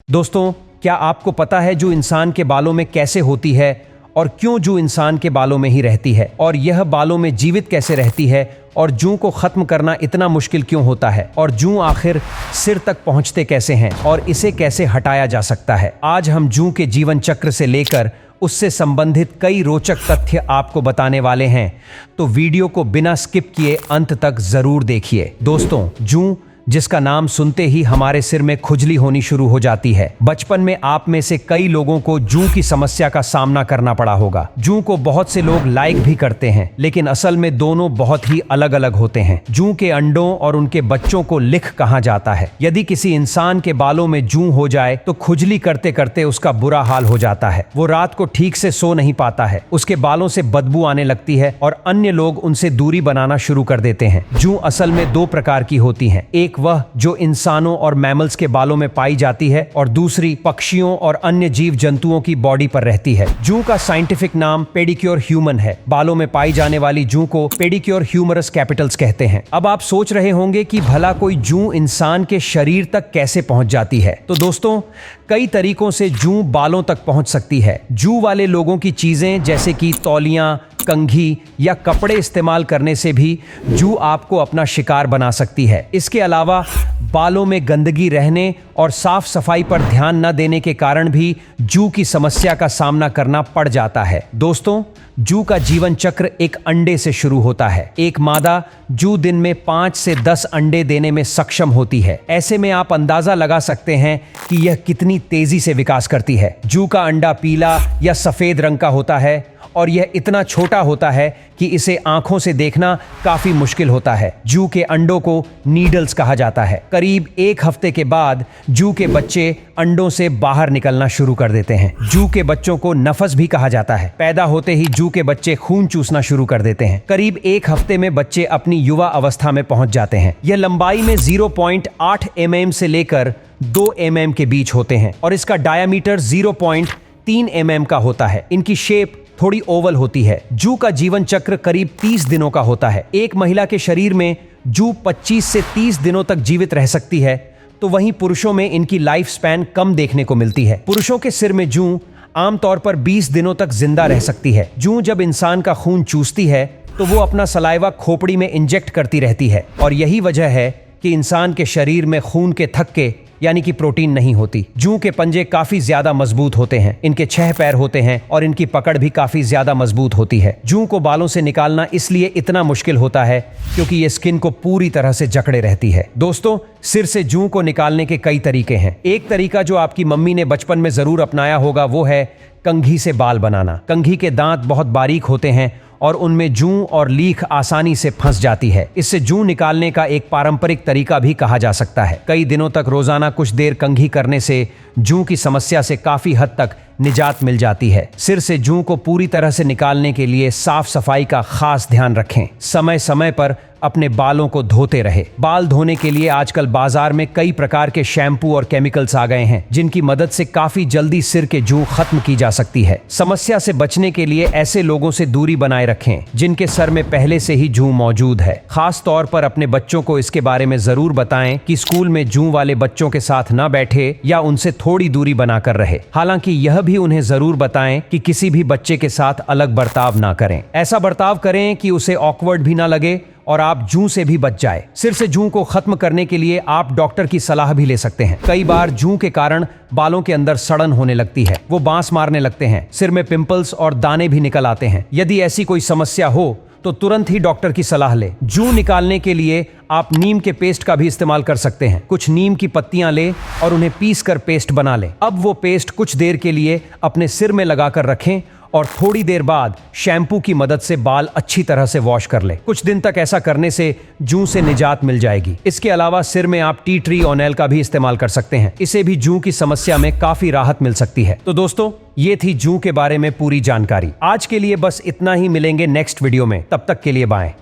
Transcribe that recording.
दोस्तों, क्या आपको पता है जूं इंसान के बालों में कैसे होती है और क्यों जूं इंसान के बालों में ही रहती है, और यह बालों में जीवित कैसे रहती है, और जूं को खत्म करना इतना मुश्किल क्यों होता है, और जूं आखिर सिर तक पहुंचते कैसे हैं और इसे कैसे हटाया जा सकता है। आज हम जूं के जीवन चक्र से लेकर उससे संबंधित कई रोचक तथ्य आपको बताने वाले हैं, तो वीडियो को बिना स्किप किए अंत तक जरूर देखिए। दोस्तों, जूं जिसका नाम सुनते ही हमारे सिर में खुजली होनी शुरू हो जाती है। बचपन में आप में से कई लोगों को जूं की समस्या का सामना करना पड़ा होगा। जूं को बहुत से लोग लाइक भी करते हैं, लेकिन असल में दोनों बहुत ही अलग अलग होते हैं। जूं के अंडों और उनके बच्चों को लिख कहा जाता है। यदि किसी इंसान के बालों में जूं हो जाए तो खुजली करते करते उसका बुरा हाल हो जाता है। वो रात को ठीक से सो नहीं पाता है, उसके बालों से बदबू आने लगती है और अन्य लोग उनसे दूरी बनाना शुरू कर देते हैं। जूं असल में दो प्रकार की होती हैं, एक वह जो इंसानों और मैमल्स के बालों में पाई जाती है और दूसरी पक्षियों और अन्य जीव जंतुओं की बॉडी पर रहती है। जूं का साइंटिफिक नाम पेडिक्योर ह्यूमन है। बालों में पाई जाने वाली जूं को पेडिक्योर ह्यूमरस कैपिटल्स कहते हैं। अब आप सोच रहे होंगे कि भला कोई जूं इंसान के शरीर तक कैसे पहुंच जाती है। तो दोस्तों, कई तरीकों से जूं बालों तक पहुंच सकती है। जूं वाले लोगों की चीजें जैसे कि तौलियां, कंघी या कपड़े इस्तेमाल करने से भी जूं आपको अपना शिकार बना सकती है। इसके अलावा बालों में गंदगी रहने और साफ सफाई पर ध्यान न देने के कारण भी जूं की समस्या का सामना करना पड़ जाता है। दोस्तों, जूं का जीवन चक्र एक अंडे से शुरू होता है। एक मादा जूं दिन में 5 से 10 अंडे देने में सक्षम होती है। ऐसे में आप अंदाजा लगा सकते हैं कि यह कितनी तेजी से विकास करती है। जूं का अंडा पीला या सफेद रंग का होता है और यह इतना छोटा होता है कि इसे आंखों से देखना काफी मुश्किल होता है। जूं के अंडों को नीडल्स कहा जाता है। करीब 1 हफ्ते के बाद जूं के बच्चे अंडों से बाहर निकलना शुरू कर देते हैं। जूं के बच्चों को नफस भी कहा जाता है। पैदा होते ही जूं के बच्चे खून चूसना शुरू कर देते हैं। करीब 1 हफ्ते में बच्चे अपनी युवा अवस्था में पहुंच जाते हैं। यह लंबाई में 0.8 mm से लेकर 2 mm के बीच होते हैं और इसका डायामीटर 0.3 mm का होता है। इनकी शेप थोड़ी ओवल होती है। जूं का जीवन चक्र करीब 30 दिनों का होता है। एक महिला के शरीर में जूं 25 से 30 दिनों तक जीवित रह सकती है, तो वहीं पुरुषों में इनकी लाइफ स्पैन कम देखने को मिलती है। पुरुषों के सिर में जूं आमतौर पर 20 दिनों तक जिंदा रह सकती है। जूं जब इंसान का खून चूसती है तो वो अपना सलाइवा खोपड़ी में इंजेक्ट करती रहती है, और यही वजह है कि इंसान के शरीर में खून के थक्के यानी कि प्रोटीन नहीं होती। जूं के पंजे काफी ज्यादा मजबूत होते हैं। इनके 6 पैर होते हैं और इनकी पकड़ भी काफी ज्यादा मजबूत होती है। जूं को बालों से निकालना इसलिए इतना मुश्किल होता है क्योंकि ये स्किन को पूरी तरह से जकड़े रहती है। दोस्तों, सिर से जूं को निकालने के कई तरीके हैं। एक तरीका जो आपकी मम्मी ने बचपन में जरूर अपनाया होगा वो है कंघी से बाल बनाना। कंघी के दांत बहुत बारीक होते हैं और उनमें जूं और लीख आसानी से फंस जाती है। इससे जूं निकालने का एक पारंपरिक तरीका भी कहा जा सकता है। कई दिनों तक रोजाना कुछ देर कंघी करने से जूं की समस्या से काफी हद तक निजात मिल जाती है। सिर से जूं को पूरी तरह से निकालने के लिए साफ सफाई का खास ध्यान रखें। समय समय पर अपने बालों को धोते रहे। बाल धोने के लिए आजकल बाजार में कई प्रकार के शैम्पू और केमिकल्स आ गए हैं, जिनकी मदद से काफी जल्दी सिर के जूं खत्म की जा सकती है। समस्या से बचने के लिए ऐसे लोगों से दूरी बनाए रखें जिनके सर में पहले से ही जूं मौजूद है। खास तौर पर अपने बच्चों को इसके बारे में जरूर बताएं कि स्कूल में जूं वाले बच्चों के साथ न बैठे या उनसे थोड़ी दूरी बनाकर रहे। हालांकि यह भी उन्हें जरूर बताएं कि किसी भी बच्चे के साथ अलग बर्ताव ना करें। ऐसा बर्ताव करें कि उसे ऑकवर्ड भी ना लगे और आप जूं से भी बच जाए। सिर से जूं को खत्म करने के लिए आप डॉक्टर की सलाह भी ले सकते हैं। कई बार जूं के कारण बालों के अंदर सड़न होने लगती है, वो बांस मारने लगते हैं, सिर में पिंपल्स और दाने भी निकल आते हैं। यदि ऐसी कोई समस्या हो तो तुरंत ही डॉक्टर की सलाह ले। जूं निकालने के लिए आप नीम के पेस्ट का भी इस्तेमाल कर सकते हैं। कुछ नीम की पत्तियां ले और उन्हें पीस कर पेस्ट बना लें। अब वो पेस्ट कुछ देर के लिए अपने सिर में लगाकर रखें और थोड़ी देर बाद शैम्पू की मदद से बाल अच्छी तरह से वॉश कर लें। कुछ दिन तक ऐसा करने से जूं से निजात मिल जाएगी। इसके अलावा सिर में आप टी ट्री ऑयल का भी इस्तेमाल कर सकते हैं। इसे भी जूं की समस्या में काफी राहत मिल सकती है। तो दोस्तों, ये थी जूं के बारे में पूरी जानकारी। आज के लिए बस इतना ही। मिलेंगे नेक्स्ट वीडियो में, तब तक के लिए बाय।